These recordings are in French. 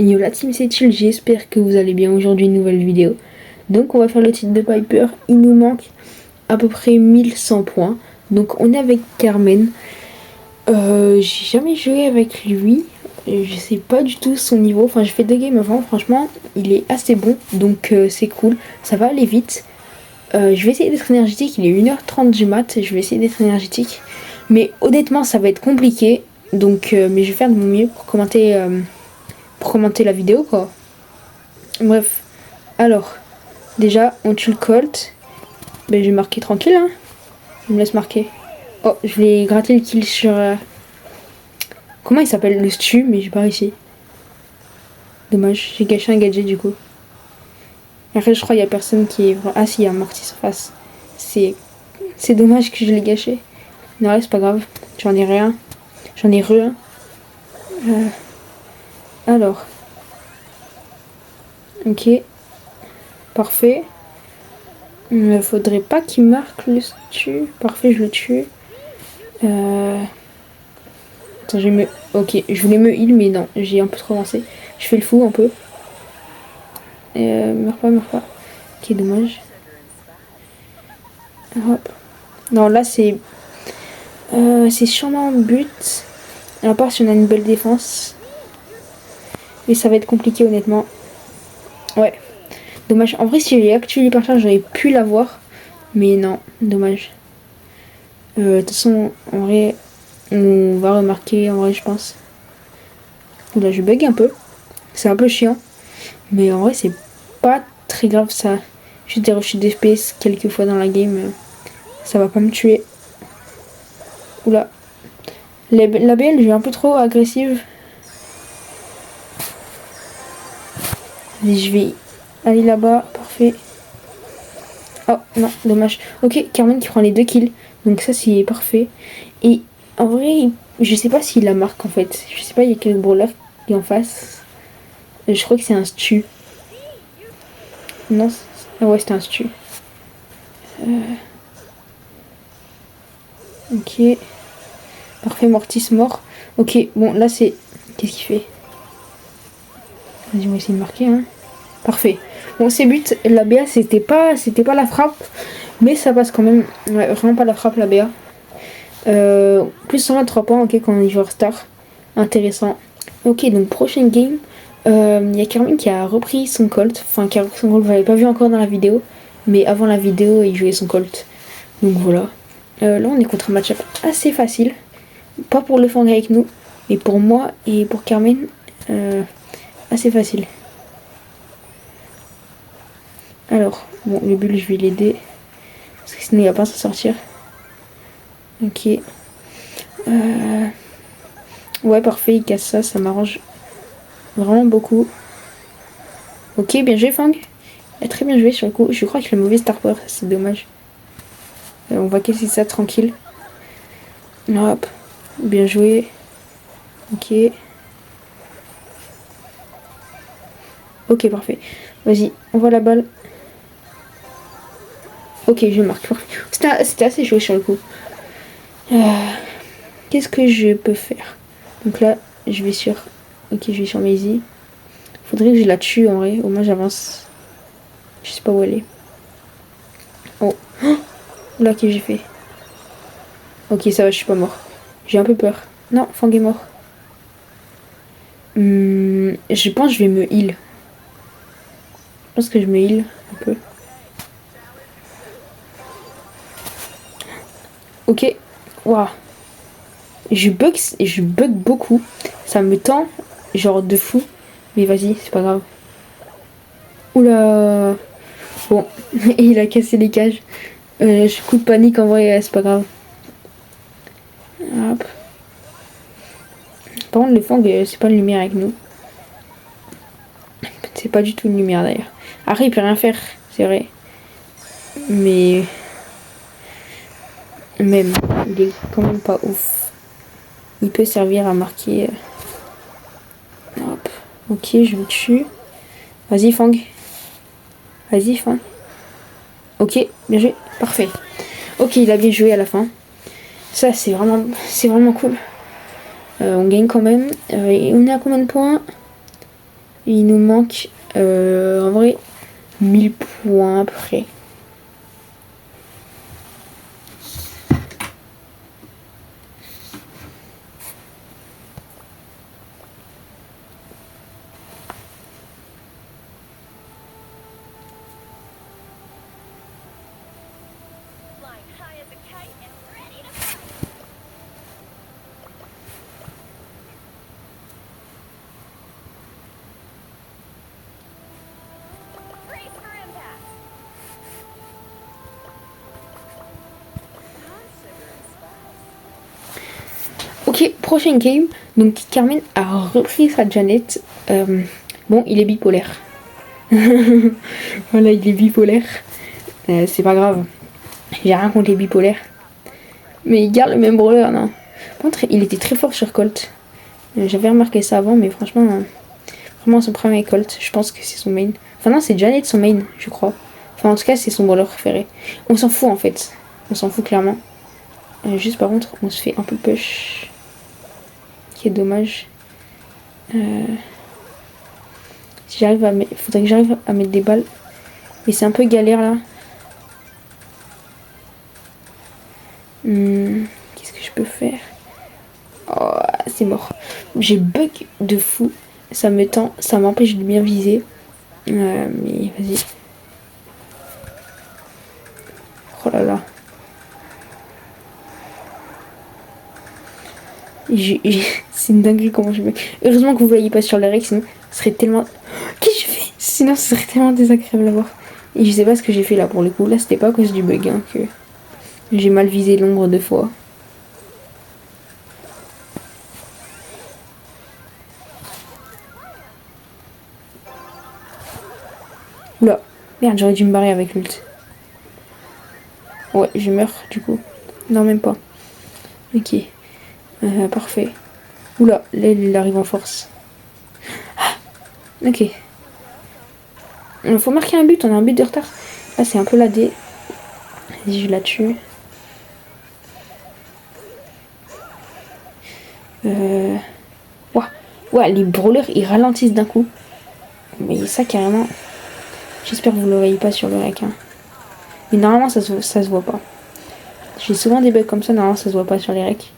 Yo la team, c'est chill, j'espère que vous allez bien. Aujourd'hui une nouvelle vidéo. Donc on va faire le titre de Piper. Il nous manque à peu près 1100 points. Donc on est avec Carmen. J'ai jamais joué avec lui. Je sais pas du tout son niveau. Enfin j'ai fait 2 games avant. Franchement il est assez bon. Donc c'est cool. Ça va aller vite. Je vais essayer d'être énergétique. Il est 1h30 du mat. Je vais essayer d'être énergétique. Mais honnêtement ça va être compliqué. Donc mais je vais faire de mon mieux pour commenter la vidéo quoi. Bref, alors, déjà, on tue le Colt. Ben, je vais marquer tranquille, hein. Je me laisse marquer. Oh, je vais gratter le kill sur... Comment il s'appelle? Le Stu, mais j'ai pas réussi. Dommage, j'ai gâché un gadget du coup. Et après, je crois qu'il y a personne qui est... Ah si, il y a un Morty surface. C'est dommage que je l'ai gâché. Non, là, c'est pas grave. J'en ai rien. J'en ai rien. Alors. Ok. Parfait. Il ne faudrait pas qu'il marque le Stu. Parfait, je le tue. Attends, Ok, je voulais me heal, mais non, j'ai un peu trop avancé. Je fais le fou un peu. Meurs pas, meurs pas. Ok, dommage. Hop. Non, là, c'est sûrement but. À part si on a une belle défense. Mais ça va être compliqué, honnêtement. Ouais. Dommage. En vrai, si j'avais activé l'hypercharge, j'aurais pu l'avoir. Mais non, dommage. De toute façon, en vrai, on va remarquer, en vrai, je pense. Là, je bug un peu. C'est un peu chiant. Mais en vrai, c'est pas très grave ça. Juste des rechutes d'FPS quelques fois dans la game. Ça va pas me tuer. Oula. La BL, je vais un peu trop agressive. Et je vais aller là-bas. Parfait. Oh non, dommage. Ok, Carmen qui prend les 2 kills. Donc ça, c'est parfait. Et en vrai, je sais pas s'il la marque en fait. Je sais pas, il y a quel brawler qui est en face. Je crois que c'est un Stu. Non, ah ouais, c'était un Stu. Ok. Parfait, Mortis mort. Ok, bon, là c'est... Qu'est-ce qu'il fait? Vas-y, on va essayer de marquer, hein. Parfait. Bon, c'est but. La BA, c'était pas la frappe. Mais ça passe quand même. Ouais, vraiment pas la frappe, la BA. Plus 123 points, ok, quand on est joueur star. Intéressant. Ok, donc prochaine game. Il y a Carmen qui a repris son Colt. Enfin, qui a repris son Colt, vous l'avez pas vu encore dans la vidéo. Mais avant la vidéo, il jouait son Colt. Donc voilà. Là, on est contre un match-up assez facile. Pas pour le Fang avec nous, mais pour moi et pour Carmen, assez facile. Alors, bon, le bulle, je vais l'aider. Parce que sinon, il va pas s'en sortir. Ok. Ouais, parfait, il casse ça, ça m'arrange vraiment beaucoup. Ok, bien joué, Fang. Il a très bien joué sur le coup. Je crois qu'il a mauvais star power, c'est dommage. On va casser ça tranquille. Hop, bien joué. Ok. Ok, parfait. Vas-y, on voit la balle. Ok, je marque. C'était assez chaud sur le coup. Qu'est-ce que je peux faire? Donc là, je vais sur... Ok, je vais sur Maisie. Faudrait que je la tue en vrai. Au moins j'avance. Je sais pas où elle est. Oh. Là, qu'est-ce que j'ai fait? Ok, ça va, je suis pas mort. J'ai un peu peur. Non, Fang est mort. Je pense que je vais me heal. Je pense que je me heal un peu. Ok. Waouh. Je bug beaucoup. Ça me tend, genre de fou. Mais vas-y, c'est pas grave. Oula. Bon, et il a cassé les cages. Je coup de panique en vrai, c'est pas grave. Hop. Par contre, le fang, c'est pas une lumière avec nous. C'est pas du tout une lumière d'ailleurs. Après, il peut rien faire, c'est vrai. Mais même, il est quand même pas ouf. Il peut servir à marquer. Hop. Ok, je le tue. Vas-y, Fang. Vas-y, Fang. Ok, bien joué. Parfait. Ok, il a bien joué à la fin. Ça, c'est vraiment cool. On gagne quand même. Et on est à combien de points? Et il nous manque en vrai 1000 points après. Ok, prochaine game. Donc Carmen a repris sa Janet. Bon, il est bipolaire. Voilà, il est bipolaire. C'est pas grave. J'ai rien contre les bipolaires. Mais il garde le même brawler, non. Par contre, il était très fort sur Colt. J'avais remarqué ça avant, mais franchement, vraiment son problème avec Colt, je pense que c'est son main. Enfin non, c'est Janet son main, je crois. Enfin en tout cas, c'est son brawler préféré. On s'en fout en fait. On s'en fout clairement. Juste par contre, on se fait un peu push. Qui est dommage. Si j'arrive à mettre... Faudrait que j'arrive à mettre des balles. Mais c'est un peu galère là. Qu'est-ce que je peux faire? Oh, c'est mort. J'ai bug de fou. Ça me tend, ça m'empêche de bien viser. Mais vas-y. Oh là là. C'est une dinguerie comment je bug. Heureusement que vous ne voyez pas sur le rec, sinon ce serait tellement... Qu'est-ce que je fais? Sinon ce serait tellement désagréable à voir. Et je sais pas ce que j'ai fait là pour le coup. Là c'était pas à cause du bug hein, que j'ai mal visé l'ombre 2 fois. Oula, merde, j'aurais dû me barrer avec l'ult. Ouais, je meurs du coup. Non, même pas. Ok. Parfait. Oula, là il arrive en force. Ah, ok. Il faut marquer un but, on a un but de retard. Là c'est un peu la D. Vas-y, je la tue. Ouah. Ouais, les brawlers ils ralentissent d'un coup. Mais ça carrément. J'espère que vous ne le voyez pas sur le rec. Hein. Mais normalement ça se voit pas. J'ai souvent des bugs comme ça, normalement ça se voit pas sur les recs.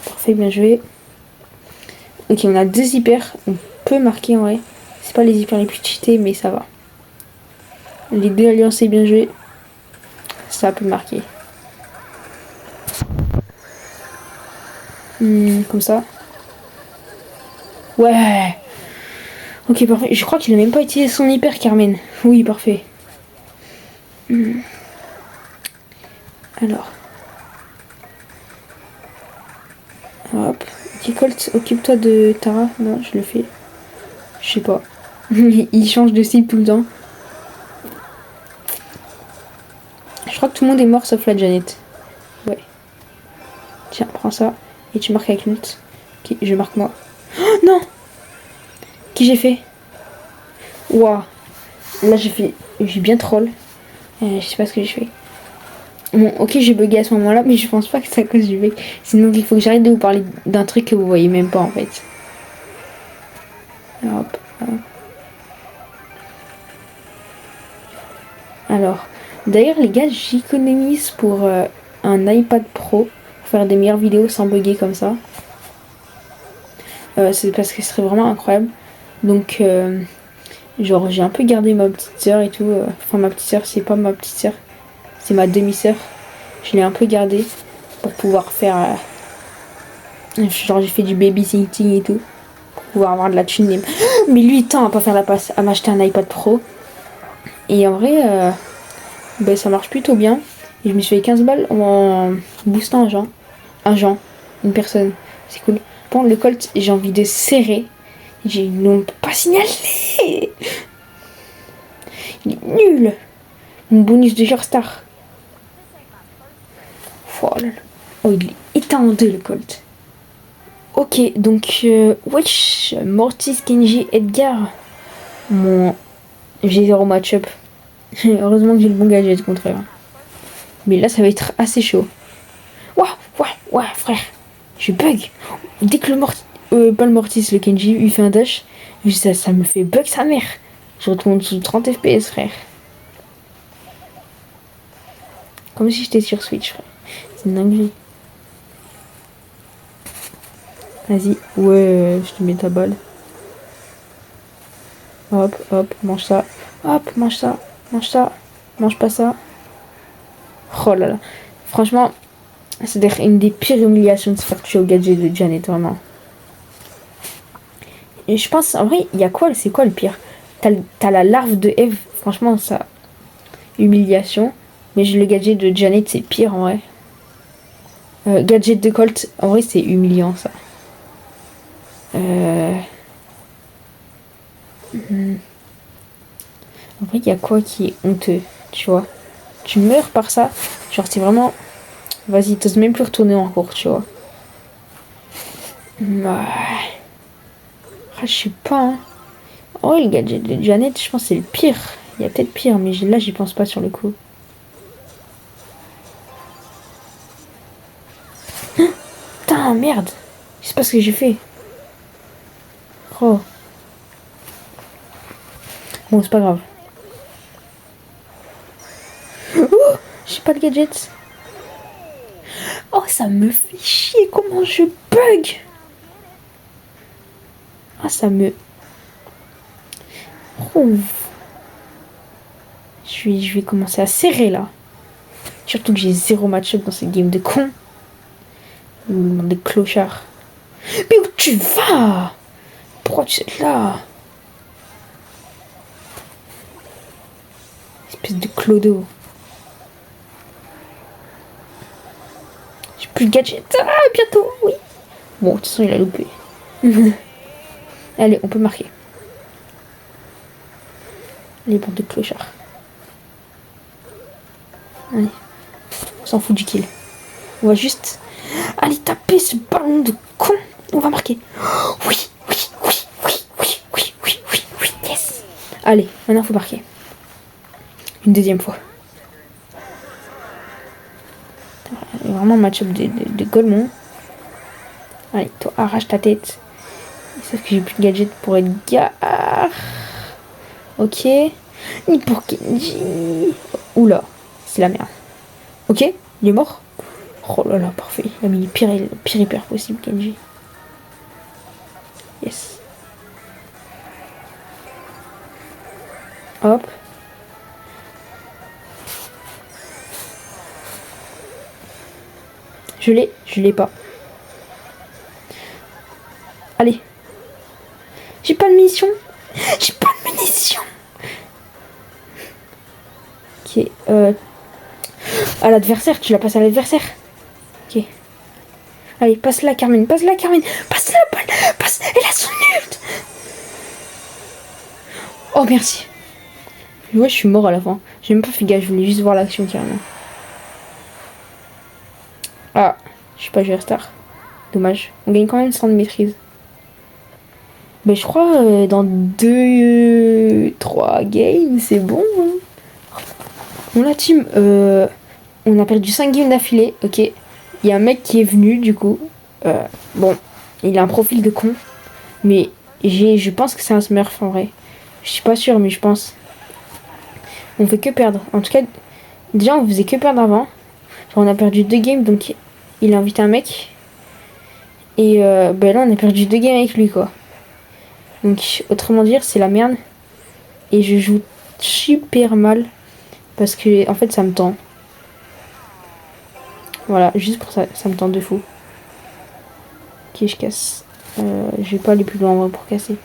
Parfait, bien joué. Ok, on a 2 hyper. On peut marquer en vrai. C'est pas les hyper les plus cheatés, mais ça va. Les 2 alliances, bien joué. Ça peut marquer. Comme ça. Ouais. Ok, parfait. Je crois qu'il a même pas utilisé son hyper, Carmen. Oui, parfait. Alors. Hop. Ok, Colt, occupe-toi de Tara. Non, je le fais. Je sais pas. Il change de cible tout le temps. Je crois que tout le monde est mort sauf la Janet. Ouais. Tiens, prends ça. Et tu marques avec l'ult. Ok, je marque moi. Oh non! Qui j'ai fait? Waouh. Là j'ai bien troll. Je sais pas ce que j'ai fait. Bon, ok, j'ai bugué à ce moment-là, mais je pense pas que c'est à cause du bug. Sinon, il faut que j'arrête de vous parler d'un truc que vous voyez même pas en fait. Hop, hop. Alors, d'ailleurs, les gars, j'économise pour un iPad Pro pour faire des meilleures vidéos sans bugger comme ça. C'est parce que ce serait vraiment incroyable. Donc, genre, j'ai un peu gardé ma petite soeur et tout. Enfin, ma petite soeur, c'est pas ma petite soeur, c'est ma demi-soeur. Je l'ai un peu gardé pour pouvoir faire. Genre, j'ai fait du babysitting et tout. Pour pouvoir avoir de la thune. Mais lui, il tend à pas faire la passe, à m'acheter un iPad Pro. Et en vrai, ben, ça marche plutôt bien. Et je me suis fait 15 balles en boostant un Jean. Une personne. C'est cool. Pour le Colt, j'ai envie de serrer. Ils n'ont pas signalé. Il est nul. Mon bonus de genre star. Oh là là. Oh, il est éteint en 2 le Colt. Ok, donc wesh, Mortis, Kenji, Edgar. J'ai 0 match-up. Heureusement que j'ai le bon gadget contre eux. Mais là, ça va être assez chaud. Ouais, frère. Je bug. Dès que le Mortis... pas le Mortis, le Kenji, il fait un dash. Ça me fait bug sa mère. Je retourne sous 30 FPS, frère. Comme si j'étais sur Switch, frère. C'est une dinguerie. Vas-y, ouais, je te mets ta balle. Hop, hop, mange ça. Hop, mange ça. Mange ça. Mange pas ça. Oh là là. Franchement, c'est une des pires humiliations de se faire tuer au gadget de Janet, vraiment. Et je pense, en vrai, il y a quoi, c'est quoi le pire? T'as la larve de Eve, franchement, ça. Humiliation. Mais le gadget de Janet, c'est pire en vrai. Gadget de Colt, en vrai, c'est humiliant ça. En vrai, il y a quoi qui est honteux, tu vois? Tu meurs par ça. Genre, c'est vraiment. Vas-y, t'oses même plus retourner en cours, tu vois. Ouais. Ah, je sais pas, hein. Oh, le gadget de Janet, je pense que c'est le pire. Il y a peut-être pire, mais là, j'y pense pas sur le coup. Putain, merde. Je sais pas ce que j'ai fait. Oh. Bon, c'est pas grave. Oh, j'ai pas de gadget. Oh, ça me fait chier. Comment je bug. Ah, ça me... Oh. Je vais commencer à serrer, là. Surtout que j'ai 0 match-up dans cette game de con. Des clochards. Mais où tu vas? Pourquoi tu es là? Espèce de clodo. J'ai plus de gadget. Ah, bientôt, oui. Bon, de toute façon, il a loupé. Allez, on peut marquer. Les bandes de clochards. Allez. On s'en fout du kill. On va juste aller taper ce ballon de con. On va marquer. Oh, oui, oui, oui, oui, oui, oui, oui, oui, oui, yes. Allez, maintenant faut marquer. Une deuxième fois. Vraiment un match-up de Golemont. Allez, toi, arrache ta tête. Sauf que j'ai plus de gadget pour être gare. Ok. Ni pour Kenji. Oula, c'est la merde. Ok, il est mort. Oh là là, parfait. Il a mis le pire hyper possible, Kenji. Yes. Hop. Je l'ai pas. Allez. J'ai pas de munitions. J'ai pas de munitions. Ok. À l'adversaire, tu la passes à l'adversaire. Ok. Allez, passe-la, Carmen. Passe-la, Carmen. Passe-la, passe. Elle a son ult. Oh, merci. Ouais, je suis mort à la fin. J'ai même pas fait gaffe, je voulais juste voir l'action carrément. Ah, je suis pas joué star. Dommage. On gagne quand même 100 de maîtrise. Mais je crois dans 2-3 games, c'est bon. Hein. Bon, la team, on a perdu 5 games d'affilée. Ok. Il y a un mec qui est venu, du coup. Bon, il a un profil de con. Mais je pense que c'est un smurf en vrai. Je suis pas sûre, mais je pense. On fait que perdre. En tout cas, déjà, on faisait que perdre avant. Genre, on a perdu 2 games, donc il a invité un mec. Et ben là, on a perdu 2 games avec lui, quoi. Donc, autrement dire, c'est la merde. Et je joue super mal. Parce que, en fait, ça me tend. Voilà, juste pour ça, ça me tend de fou. Ok, je casse. Je vais pas aller plus loin en vrai pour casser.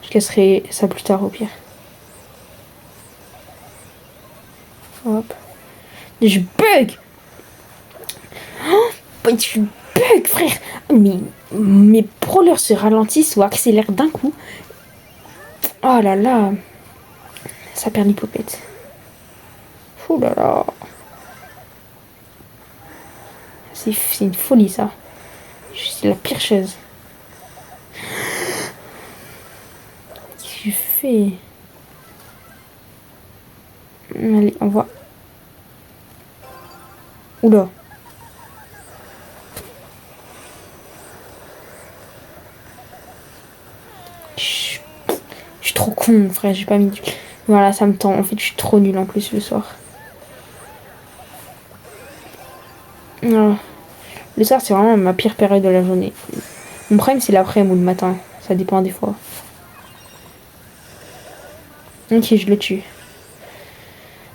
Je casserai ça plus tard au pire. Hop. Je bug. Oh, tu bug, frère. Mais mes brawlers se ralentissent ou accélèrent d'un coup. Oh là là. Ça perd l'hypopète. Oh là là. C'est une folie ça. C'est la pire chose. Qu'est-ce que tu fais? Allez, on voit. Oula. trop con, frère, j'ai pas mis du... Voilà, ça me tend. En fait, je suis trop nulle en plus le soir. Ah. Le soir, c'est vraiment ma pire période de la journée. Mon problème, c'est l'après-midi ou le matin. Ça dépend des fois. Ok, je le tue.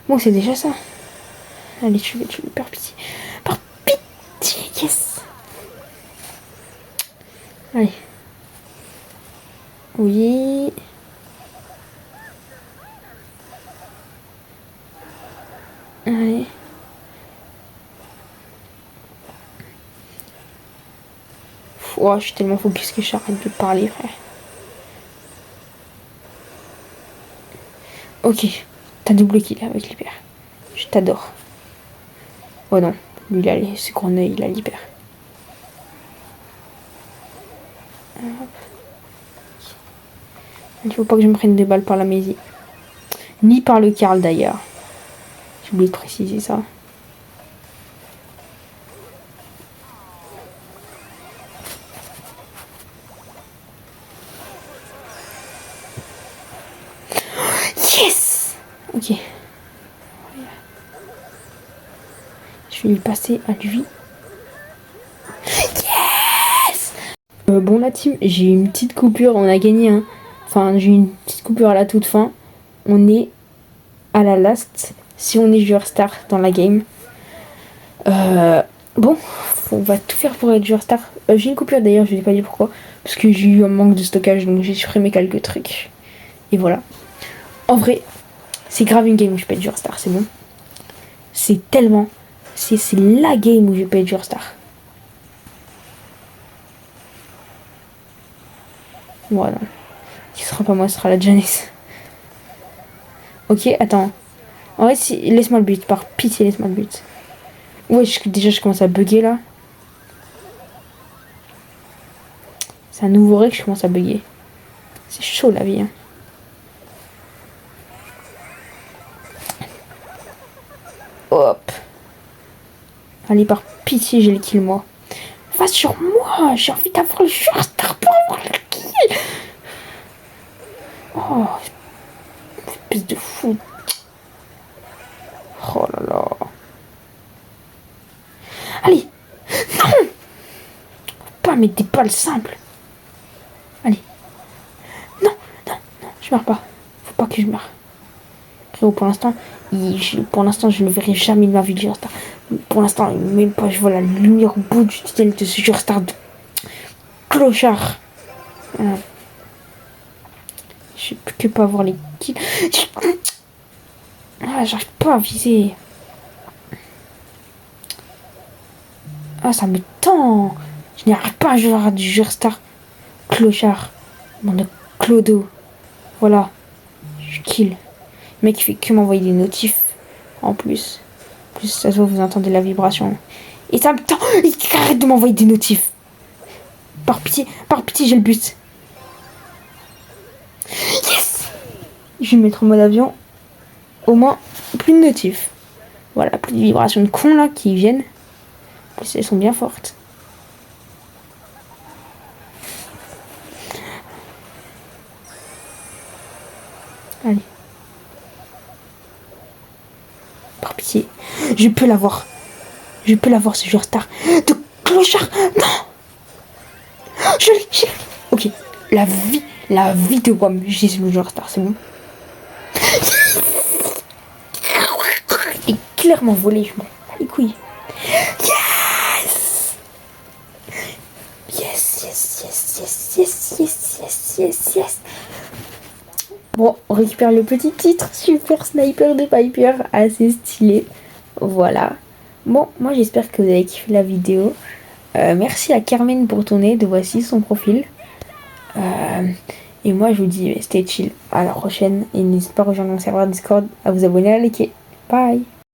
Bon, c'est déjà ça. Allez, tu le tuer, par pitié. Par pitié, yes. Allez. Oui. Allez. Oh, je suis tellement focus que j'arrête de parler, frère. Ok. T'as double kill avec l'hyper. Je t'adore. Oh non. Lui, il a ce grand œil, il a l'hyper. Il faut pas que je me prenne des balles par la Maisie. Ni par le Karl d'ailleurs. J'ai oublié de préciser ça. Yes. Ok. Je vais lui passer à lui. Yes. Bon la team, j'ai une petite coupure, on a gagné hein. Enfin j'ai une petite coupure à la toute fin. On est à la last. Si on est joueur star dans la game. Bon, on va tout faire pour être joueur star. J'ai une coupure d'ailleurs, je ne vais pas dire pourquoi. Parce que j'ai eu un manque de stockage, donc j'ai supprimé quelques trucs. Et voilà. En vrai, c'est grave une game où je peux être joueur star, c'est bon. C'est tellement... C'est la game où je peux être joueur star. Voilà. Ce sera pas moi, ce sera la Janice. Ok, attends. En vrai, si... laisse-moi le but. Par pitié, laisse-moi le but. Ouais, déjà, je commence à bugger là. C'est un nouveau règle, je commence à bugger. C'est chaud la vie. Hein. Hop. Allez, par pitié, j'ai le kill moi. Va sur moi, j'ai envie d'avoir le joueur star pour avoir le kill. Oh, espèce de fou. Oh là là. Allez. Non. Pas mettre des balles simples. Allez. Non, non, non, je meurs pas. Faut pas que je meure. Frérot, pour l'instant, je ne verrai jamais de ma vie de joueur star. Pour l'instant, même pas, je vois la lumière au bout du tunnel de ce joueur star de clochard. Je peux que pas voir les kills. Ah, j'arrive pas à viser. Ah, ça me tend. Je n'arrive pas à jouer à du joueur star. Clochard. Mon de clodo. Voilà. Je kill. Le mec, il fait que m'envoyer des notifs. En plus. En plus, ça se voit, vous entendez la vibration. Et ça me tend. Il arrête de m'envoyer des notifs. Par pitié, j'ai le but. Yes! Je vais me mettre en mode avion. Au moins, plus de notifs. Voilà, plus de vibrations de cons là qui viennent. En plus, elles sont bien fortes. Allez. Par pitié. Je peux l'avoir. Je peux l'avoir ce joueur star. De clochard. Non. Je l'ai. Ok. La vie de WAM. J'ai le joueur star, c'est bon. Il est clairement volé, je m'en bats les couilles. Yes. Yes. Bon, on récupère le petit titre. Super sniper de Piper. Assez stylé. Voilà. Bon, moi j'espère que vous avez kiffé la vidéo. Merci à Carmen pour ton aide. Voici son profil. Et moi je vous dis, stay chill. À la prochaine. Et n'hésitez pas à rejoindre mon serveur Discord, à vous abonner, à liker. Bye.